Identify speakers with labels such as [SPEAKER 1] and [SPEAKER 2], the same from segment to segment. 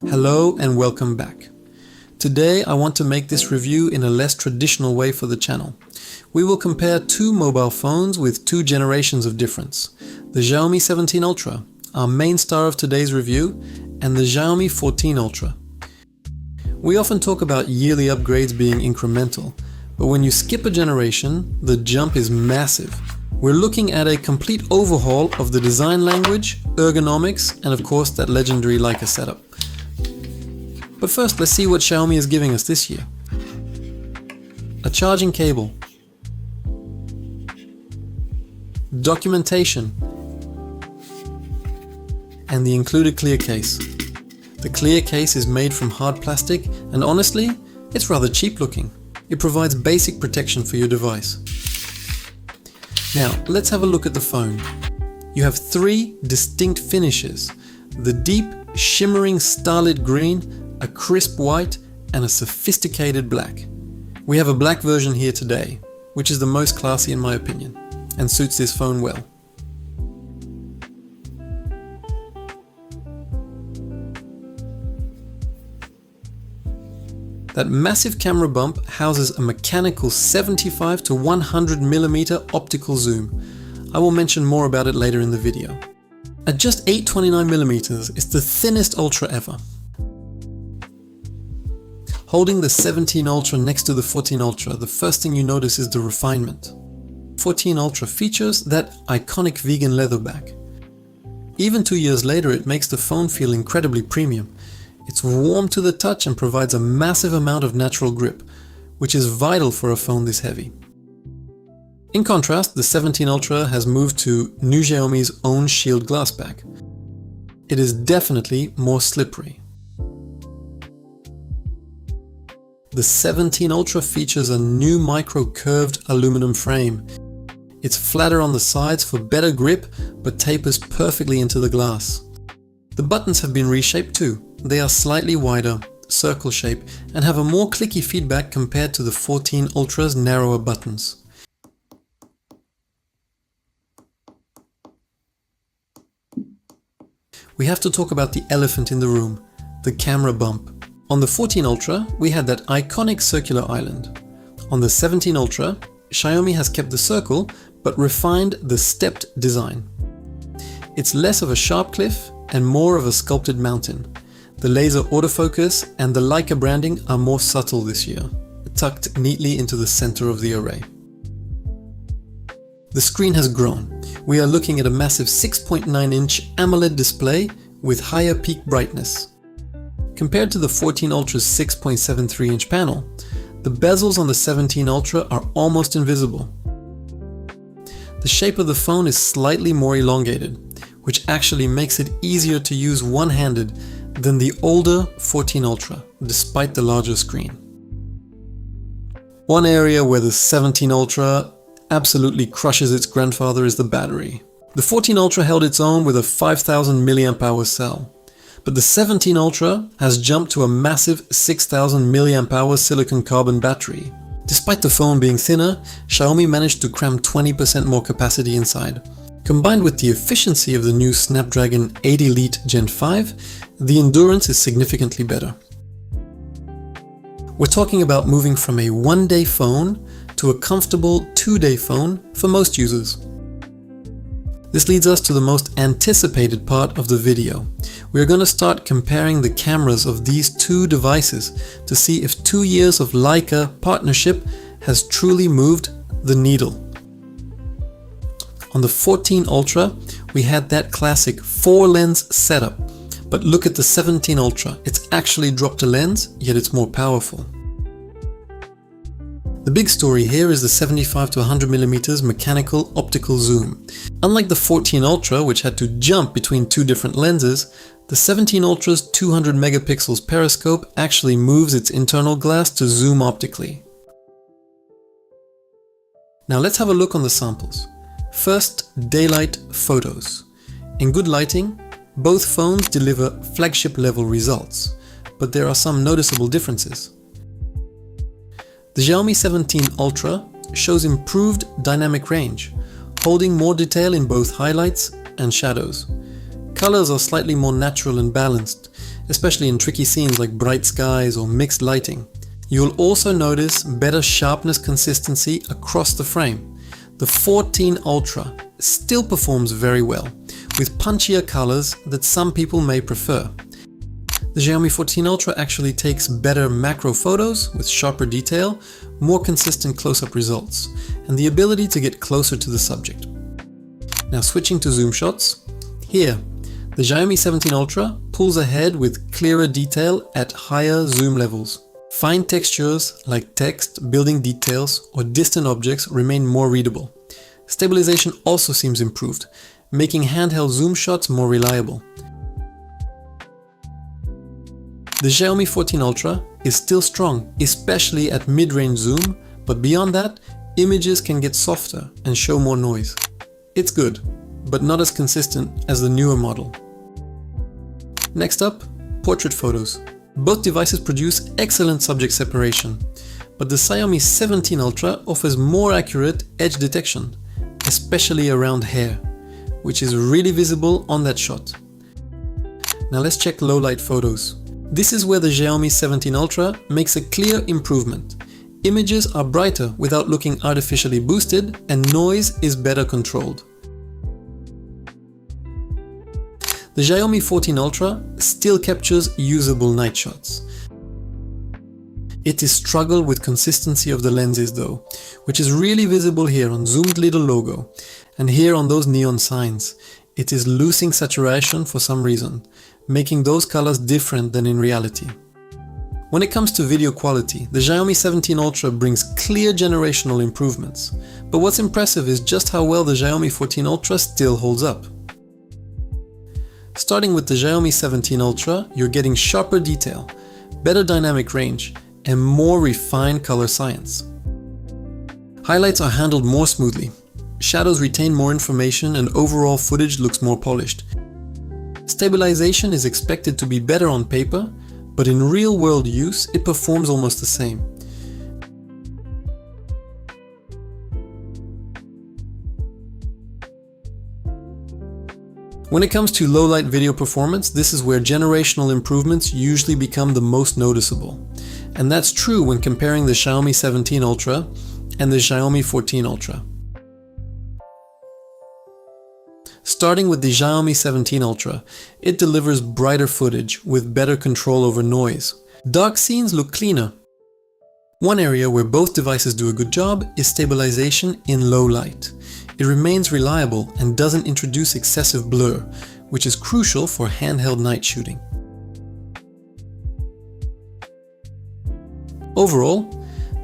[SPEAKER 1] Hello and welcome back. Today I want to make this review in a less traditional way for the channel. We will compare two mobile phones with two generations of difference. The Xiaomi 17 Ultra, our main star of today's review, and the Xiaomi 14 Ultra. We often talk about yearly upgrades being incremental, but when you skip a generation, the jump is massive. We're looking at a complete overhaul of the design language, ergonomics, and of course that legendary Leica setup. But first, let's see what Xiaomi is giving us this year. A charging cable, documentation, and the included clear case. The clear case is made from hard plastic and honestly, it's rather cheap looking. It provides basic protection for your device. Now, let's have a look at the phone. You have three distinct finishes: the deep, shimmering starlit green, a crisp white, and a sophisticated black. We have a black version here today, which is the most classy in my opinion, and suits this phone well. That massive camera bump houses a mechanical 75 to 100mm optical zoom. I will mention more about it later in the video. At just 829mm, it's the thinnest Ultra ever. Holding the 17 Ultra next to the 14 Ultra, the first thing you notice is the refinement. 14 Ultra features that iconic vegan leather back. Even 2 years later, it makes the phone feel incredibly premium. It's warm to the touch and provides a massive amount of natural grip, which is vital for a phone this heavy. In contrast, the 17 Ultra has moved to new Xiaomi's own shield glass back. It is definitely more slippery. The 17 Ultra features a new micro-curved aluminum frame. It's flatter on the sides for better grip, but tapers perfectly into the glass. The buttons have been reshaped too. They are slightly wider, circle shape, and have a more clicky feedback compared to the 14 Ultra's narrower buttons. We have to talk about the elephant in the room, the camera bump. On the 14 Ultra, we had that iconic circular island. On the 17 Ultra, Xiaomi has kept the circle, but refined the stepped design. It's less of a sharp cliff and more of a sculpted mountain. The laser autofocus and the Leica branding are more subtle this year, tucked neatly into the center of the array. The screen has grown. We are looking at a massive 6.9-inch AMOLED display with higher peak brightness. Compared to the 14 Ultra's 6.73-inch panel, the bezels on the 17 Ultra are almost invisible. The shape of the phone is slightly more elongated, which actually makes it easier to use one-handed than the older 14 Ultra, despite the larger screen. One area where the 17 Ultra absolutely crushes its grandfather is the battery. The 14 Ultra held its own with a 5000 mAh cell. But the 17 Ultra has jumped to a massive 6000 mAh silicon carbon battery. Despite the phone being thinner, Xiaomi managed to cram 20% more capacity inside. Combined with the efficiency of the new Snapdragon 8 Elite Gen 5, the endurance is significantly better. We're talking about moving from a one-day phone to a comfortable two-day phone for most users. This leads us to the most anticipated part of the video. We are going to start comparing the cameras of these two devices to see if 2 years of Leica partnership has truly moved the needle. On the 14 Ultra, we had that classic 4-lens setup, but look at the 17 Ultra. It's actually dropped a lens, yet it's more powerful. The big story here is the 75 to 100mm mechanical optical zoom. Unlike the 14 Ultra, which had to jump between two different lenses, the 17 Ultra's 200 megapixels periscope actually moves its internal glass to zoom optically. Now let's have a look on the samples. First, daylight photos. In good lighting, both phones deliver flagship level results, but there are some noticeable differences. The Xiaomi 17 Ultra shows improved dynamic range, holding more detail in both highlights and shadows. Colors are slightly more natural and balanced, especially in tricky scenes like bright skies or mixed lighting. You'll also notice better sharpness consistency across the frame. The 14 Ultra still performs very well, with punchier colors that some people may prefer. The Xiaomi 14 Ultra actually takes better macro photos with sharper detail, more consistent close-up results, and the ability to get closer to the subject. Now switching to zoom shots, here, the Xiaomi 17 Ultra pulls ahead with clearer detail at higher zoom levels. Fine textures like text, building details, or distant objects remain more readable. Stabilization also seems improved, making handheld zoom shots more reliable. The Xiaomi 14 Ultra is still strong, especially at mid-range zoom, but beyond that, images can get softer and show more noise. It's good, but not as consistent as the newer model. Next up, portrait photos. Both devices produce excellent subject separation, but the Xiaomi 17 Ultra offers more accurate edge detection, especially around hair, which is really visible on that shot. Now let's check low light photos. This is where the Xiaomi 17 Ultra makes a clear improvement. Images are brighter without looking artificially boosted, and noise is better controlled. The Xiaomi 14 Ultra still captures usable night shots. It is struggled with consistency of the lenses though, which is really visible here on zoomed little logo, and here on those neon signs. It is losing saturation for some reason, making those colors different than in reality. When it comes to video quality, the Xiaomi 17 Ultra brings clear generational improvements, but what's impressive is just how well the Xiaomi 14 Ultra still holds up. Starting with the Xiaomi 17 Ultra, you're getting sharper detail, better dynamic range, and more refined color science. Highlights are handled more smoothly, shadows retain more information, and overall footage looks more polished. Stabilization is expected to be better on paper, but in real-world use, it performs almost the same. When it comes to low-light video performance, this is where generational improvements usually become the most noticeable. And that's true when comparing the Xiaomi 17 Ultra and the Xiaomi 14 Ultra. Starting with the Xiaomi 17 Ultra, it delivers brighter footage with better control over noise. Dark scenes look cleaner. One area where both devices do a good job is stabilization in low light. It remains reliable and doesn't introduce excessive blur, which is crucial for handheld night shooting. Overall,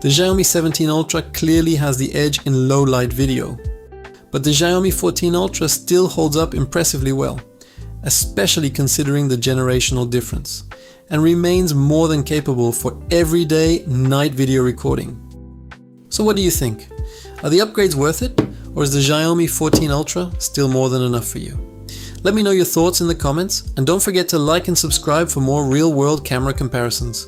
[SPEAKER 1] the Xiaomi 17 Ultra clearly has the edge in low light video, but the Xiaomi 14 Ultra still holds up impressively well, especially considering the generational difference, and remains more than capable for everyday night video recording. So what do you think? Are the upgrades worth it? Or is the Xiaomi 14 Ultra still more than enough for you? Let me know your thoughts in the comments, and don't forget to like and subscribe for more real-world camera comparisons.